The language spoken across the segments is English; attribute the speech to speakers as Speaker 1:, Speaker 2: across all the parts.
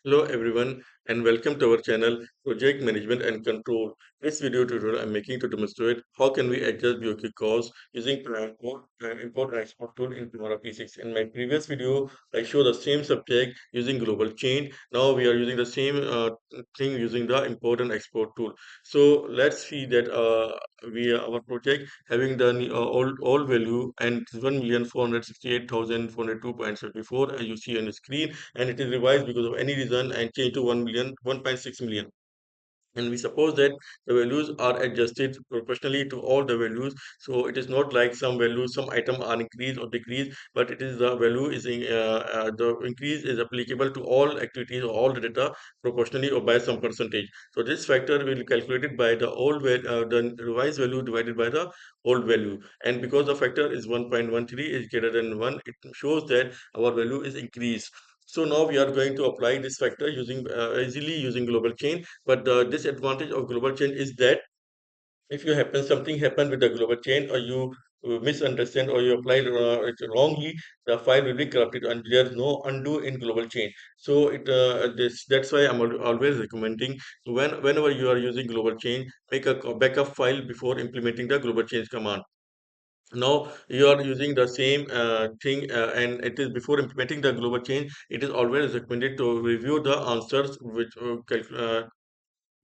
Speaker 1: Hello everyone and welcome to our channel Project Management and Control. This video tutorial I'm making to demonstrate how can we adjust BOQ costs using import and export tool in Primavera P6. In my previous video, I showed the same subject using global change. Now we are using the same thing using the import and export tool. So let's see that our project having done all value and 1,468,402.74 as you see on the screen, and it is revised because of any reason and changed to 1.6 million, and we suppose that the values are adjusted proportionally to all the values. So it is not like some values, some item are increased or decreased, but it is the value is the increase is applicable to all activities or all the data proportionally or by some percentage. So this factor will be calculated by the revised value divided by the old value, and because the factor is 1.13 is greater than 1, it shows that our value is increased. So now we are going to apply this factor using easily using global change. But the disadvantage of global change is that if you happen something happen with the global change, or you misunderstand or you applied it wrongly, the file will be corrupted and there is no undo in global change. So that's why I'm always recommending, whenever you are using global change, make a backup file before implementing the global change command. Now you are using the same thing, and it is before implementing the global change, it is always recommended to review the answers which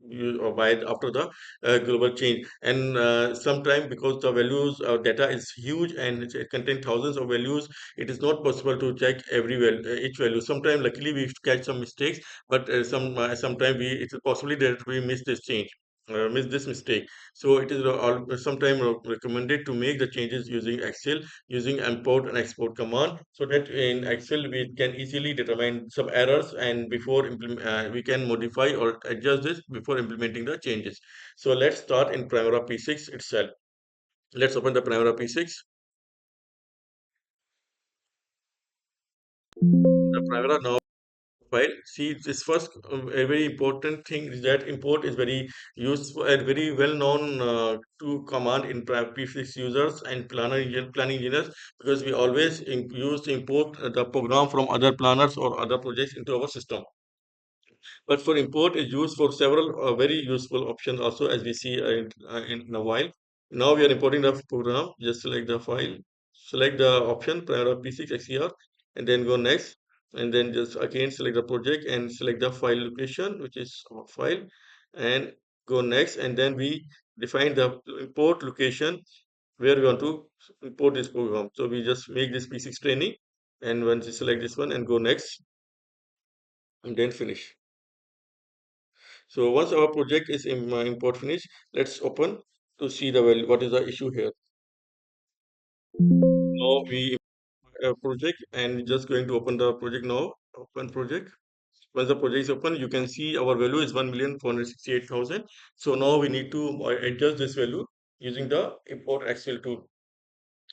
Speaker 1: you provide after the global change. And sometime, because the values data is huge and it contains thousands of values, it is not possible to check each value. Sometimes luckily we catch some mistakes, but sometimes we it is possibly that we miss this change, miss this mistake. So it is sometimes recommended to make the changes using Excel, using import and export command, so that in Excel we can easily determine some errors, and we can modify or adjust this before implementing the changes. So let's start in Primavera P6 itself. Let's open the Primavera P6. The Primavera now file. See, this first a very important thing is that import is very useful and very well known to command in P6 users and planning engineers, because we always use to import the program from other planners or other projects into our system. But for import is used for several very useful options also, as we see in a while. Now we are importing the program. Just select the file, select the option Primavera P6 XCR, and then go next. And then just again select the project and select the file location, which is our file, and go next. And then we define the import location where we want to import this program. So we just make this P6 training, and once you select this one and go next, and then finish. So once our project is in import finish, let's open to see the value, what is the issue here. Now we project, and just going to open the project now. Open project. Once the project is open, you can see our value is 1,468,000. So now we need to adjust this value using the import Excel tool.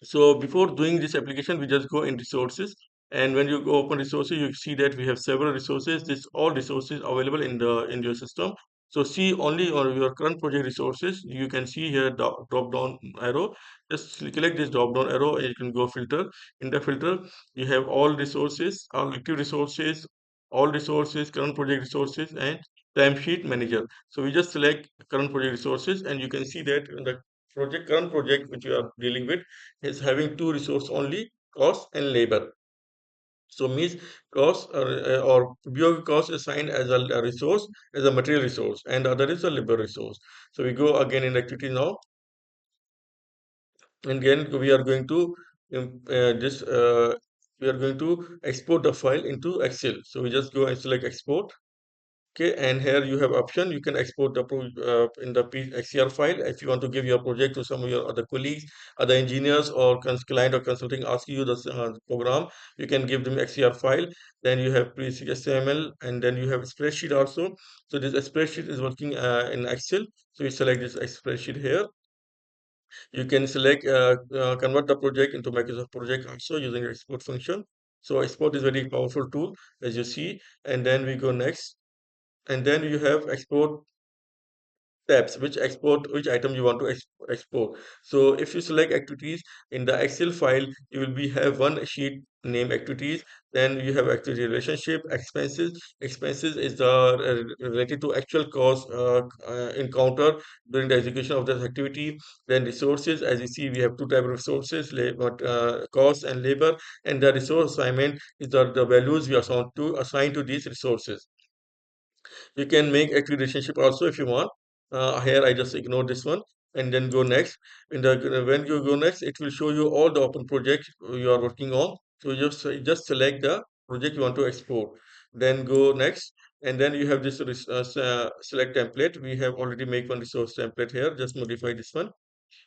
Speaker 1: So before doing this application, we just go in resources, and when you go open resources, you see that we have several resources. This all resources available in your system. So see only on your current project resources. You can see here drop down arrow. Just select this drop down arrow, and you can go filter. In the filter, you have all resources, all active resources, all resources, current project resources, and timesheet manager. So we just select current project resources, and you can see that in the current project which you are dealing with is having two resource only, cost and labor. So means cost or BOQ cost is assigned as a resource, as a material resource, and the other is a labor resource. So we go again in activity now, and again we are going to this we are going to export the file into Excel. So we just go and select export. Okay, and here you have option. You can export the in the XCR file. If you want to give your project to some of your other colleagues, other engineers, or client or consulting ask you the program, you can give them XCR file. Then you have basic HTML, and then you have spreadsheet also. So this spreadsheet is working in Excel. So you select this spreadsheet here. You can select convert the project into Microsoft project also using export function. So export is very powerful tool, as you see. And then we go next, and then you have export tabs, which item you want to export. So if you select activities in the Excel file, you will be have one sheet name activities. Then you have activity relationship. Expenses is the related to actual cost encounter during the execution of this activity. Then resources, as you see, we have two type of resources, labor, cost and labor. And the resource assignment is the values we assign to these resources. You can make active relationship also if you want. Here I just ignore this one and then go next. When you go next, it will show you all the open projects you are working on. So you just select the project you want to export. Then go next, and then you have this select template. We have already make one resource template here. Just modify this one.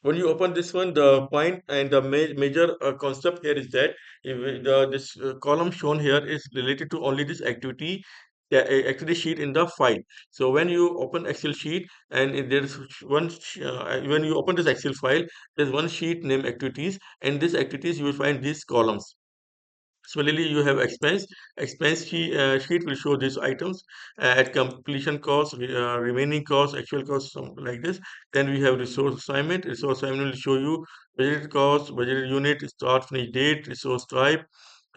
Speaker 1: When you open this one, the point and the major concept here is that if this column shown here is related to only this activity, the activity sheet in the file. So when you open Excel sheet and if there is when you open this Excel file, there's one sheet named activities, and this activities you will find these columns. Similarly, you have expense. Sheet will show these items at completion cost, remaining cost, actual cost, something like this. Then we have resource assignment. Resource assignment will show you budgeted cost, budgeted unit, start, finish date, resource type,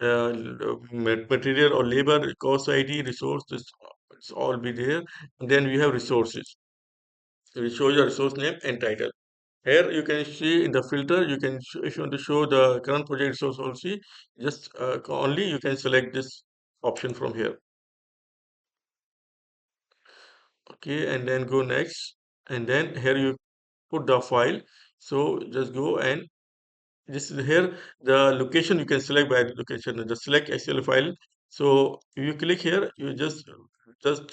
Speaker 1: material or labor, cost ID, resource. This it's all be there. And then we have resources. It will show your resource name and title. Here you can see in the filter, you can if you want to show the current project resource also, just only you can select this option from here. Okay, and then go next, and then here you put the file. So just go and this is here the location you can select by location. Just select Excel file. So if you click here, you just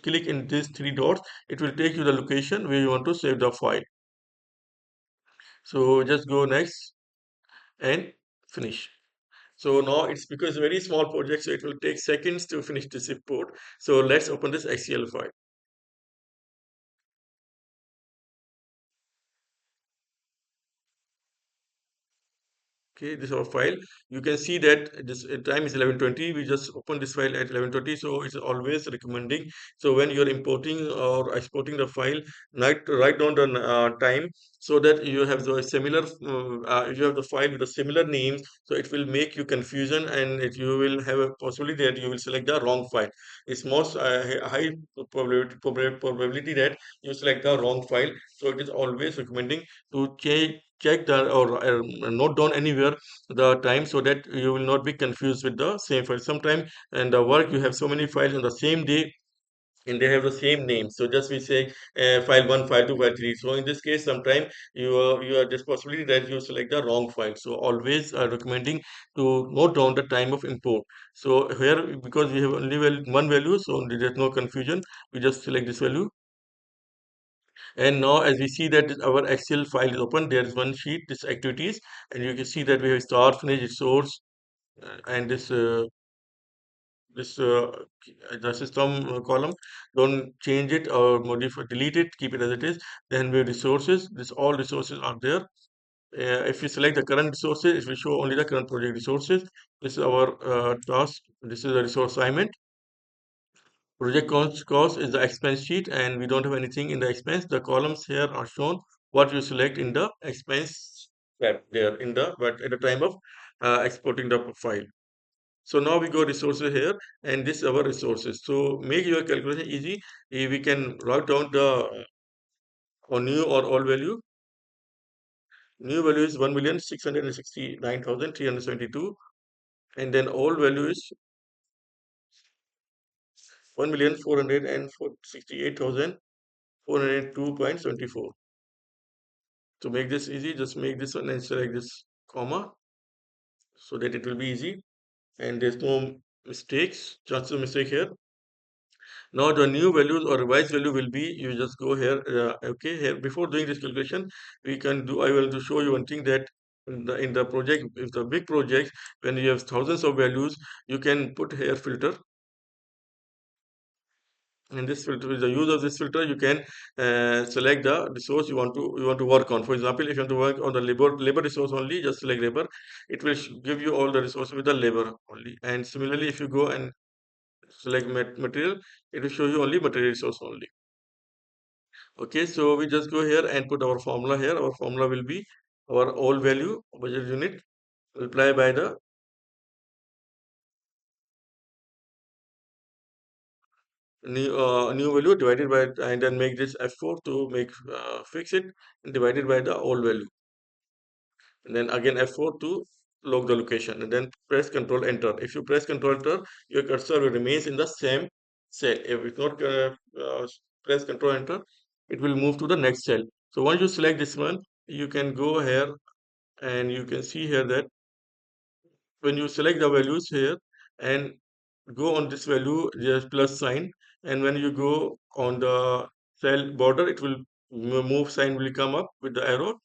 Speaker 1: click in these three dots. It will take you the location where you want to save the file. So just go next and finish. So now it's because it's a very small project, so it will take seconds to finish this report. So let's open this Excel file. Okay, this is our file. You can see that this time is 11:20. We just opened this file at 11:20, so it's always recommending. So when you're importing or exporting the file, write down the time so that you have the similar. You have the file with the similar names, so it will make you confusion, and you will have a possibility that you will select the wrong file. It's most high probability that you select the wrong file. So it is always recommending to check the or note down anywhere the time so that you will not be confused with the same file. Sometimes and the work you have so many files on the same day and they have the same name. So just we say file one, file two, file three. So in this case, sometimes you are this possibility that you select the wrong file. So always recommending to note down the time of import. So here because we have only one value, so there is no confusion. We just select this value. And now as we see that our Excel file is open, there is one sheet, this activities, and you can see that we have start, finish, resource, and this the system column. Don't change it or modify, delete it, keep it as it is. Then we have resources. This all resources are there. If you select the current resources, it will show only the current project resources. This is our task. This is the resource assignment. Project cost is the expense sheet, and we don't have anything in the expense. The columns here are shown what you select in the expense tab there in the but at the time of exporting the file. So now we go resources here, and this is our resources. So make your calculation easy. We can write down the or new or old value. New value is 1,669,372, and then old value is 1,468,402.74. To make this easy, just make this one and select this comma so that it will be easy and there's no mistakes, chances of mistake here. Now the new values or revised value will be, you just go here, okay, here before doing this calculation, we can do, I will to show you one thing that in the project, if the big project, when you have thousands of values, you can put here filter. And this filter, with the use of this filter, you can select the resource you want to work on. For example, if you want to work on the labor resource only, just select labor. It will give you all the resources with the labor only. And similarly, if you go and select material, it will show you only material resource only. Okay, so we just go here and put our formula here. Our formula will be our all value budget unit multiplied by the new value divided by, and then make this F4 to make fix it, and divided by the old value, and then again F4 to log the location, and then press Control Enter. If you press Control Enter, your cursor will remains in the same cell. If it's not press Control Enter, it will move to the next cell. So once you select this one, you can go here and you can see here that when you select the values here and go on this value, just plus sign, and when you go on the cell border, it will move sign will come up with the arrow,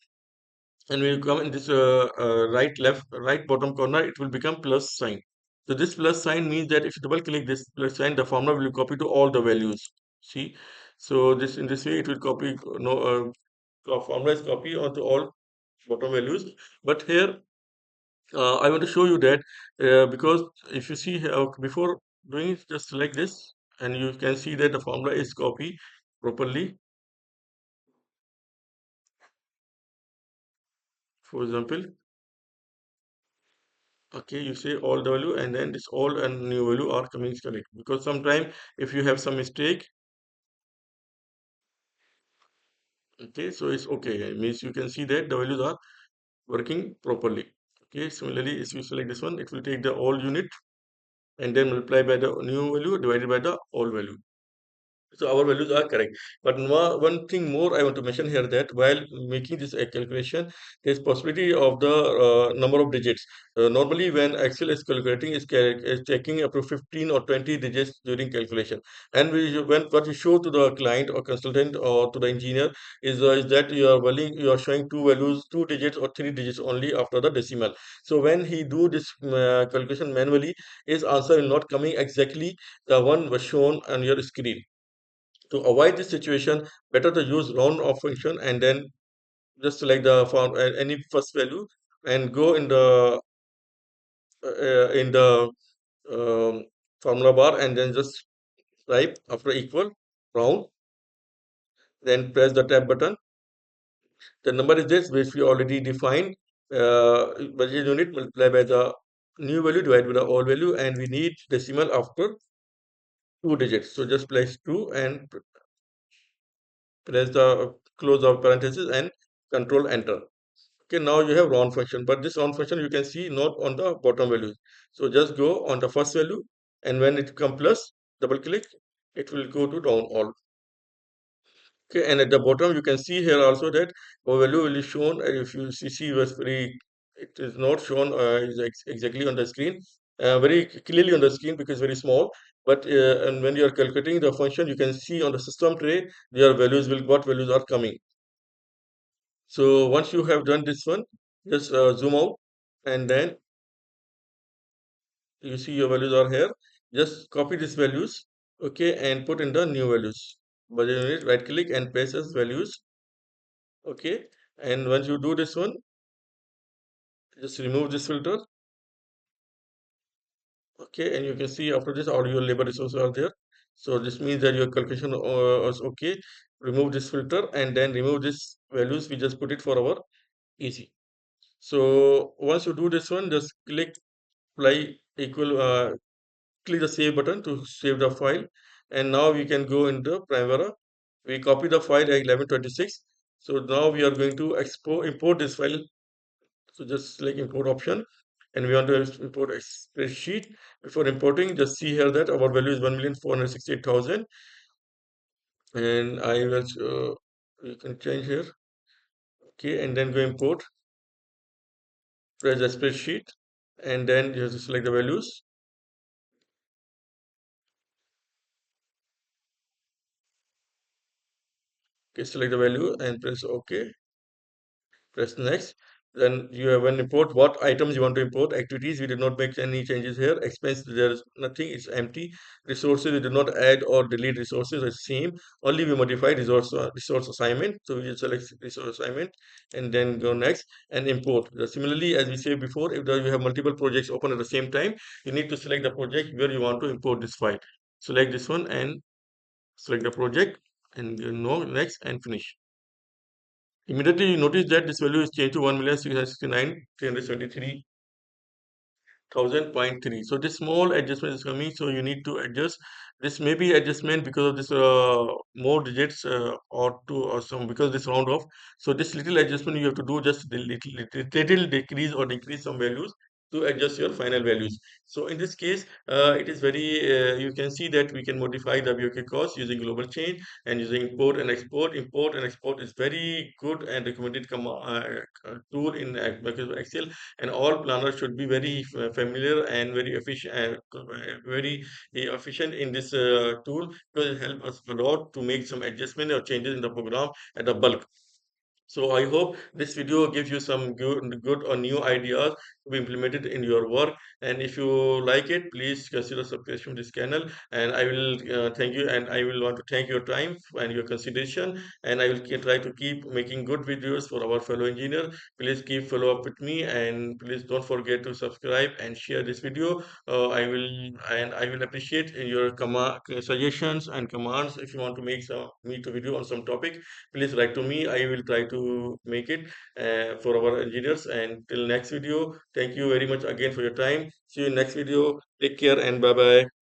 Speaker 1: and when you come in this right left right bottom corner, it will become plus sign. So this plus sign means that if you double click this plus sign, the formula will copy to all the values. See, so this in this way it will copy, no formula is copy onto all bottom values. But here I want to show you that because if you see here, before doing it, just select this, and you can see that the formula is copied properly. For example, okay, you say all the value, and then this all and new value are coming correct. Because sometimes if you have some mistake, okay, so it's okay. It means you can see that the values are working properly. Okay, similarly, if you select this one, it will take the all unit and then multiply by the new value divided by the old value. So our values are correct. But one thing more I want to mention here, that while making this calculation, there's possibility of the number of digits. Normally, when Excel is calculating, is checking up to 15 or 20 digits during calculation. And when what you show to the client or consultant or to the engineer is that you are showing two values, two digits or three digits only after the decimal. So when he do this calculation manually, his answer will not coming exactly the one was shown on your screen. To avoid this situation, better to use round off function and then just select the form any first value and go in the um, formula bar and then just type after equal round, then press the tab button. The number is this which we already defined, budget unit multiplied by the new value divided by the old value, and we need decimal after two digits. So just place 2 and press the close of parenthesis and control enter. Okay, now you have round function, but this round function you can see not on the bottom value. So just go on the first value, and when it come plus, double click, it will go to down all. Okay, and at the bottom you can see here also that our value will be shown. If you see was very, it is not shown exactly on the screen, very clearly on the screen because very small. But and when you are calculating the function, you can see on the system tray your values will what values are coming. So once you have done this one, just zoom out, and then you see your values are here. Just copy these values, okay, and put in the new values. Budget unit, right click and paste as values, okay. And once you do this one, just remove this filter, okay, and you can see after this all your labor resources are there. So this means that your calculation is okay. Remove this filter and then remove this values. We just put it for our easy. So once you do this one, just click apply equal. Click the save button to save the file, and now we can go into Primavera. We copy the file at 1126. So now we are going to import this file. So just select import option, and we want to import a spreadsheet. Before importing, just see here that our value is 1,468,000, and I will you can change here, okay, and then go import, press the spreadsheet, and then you have to select the values. Okay, select the value and press OK. Press next. Then you have an import what items you want to import. Activities, we did not make any changes here. Expense, there is nothing, it's empty. Resources, we did not add or delete resources, it's same. Only we modified resource assignment. So we just select resource assignment and then go next and import. Similarly, as we said before, if you have multiple projects open at the same time, you need to select the project where you want to import this file. Select this one and select the project and no next and finish. Immediately you notice that this value is changed to 1,669,373. 1000.3. So this small adjustment is coming, so you need to adjust. This may be adjustment because of this more digits or two or some because this round off. So this little adjustment you have to do just the little decrease or decrease some values to adjust your final values. So in this case, it is very you can see that we can modify the BOK cost using global change and using import and export. Import and export is very good and recommended tool in Microsoft Excel, and all planners should be very familiar and very efficient, very efficient in this tool because it helps us a lot to make some adjustment or changes in the program at the bulk. So I hope this video gives you some good or new ideas to be implemented in your work. And if you like it, please consider subscribing to this channel. And I will thank you, and I will want to thank your time and your consideration. And I will try to keep making good videos for our fellow engineer. Please keep follow up with me, and please don't forget to subscribe and share this video. I will appreciate your suggestions and commands if you want to make some meet a video on some topic. Please write to me. I will try to make it for our engineers. And till next video, thank you very much again for your time. See you in next video. Take care and bye bye.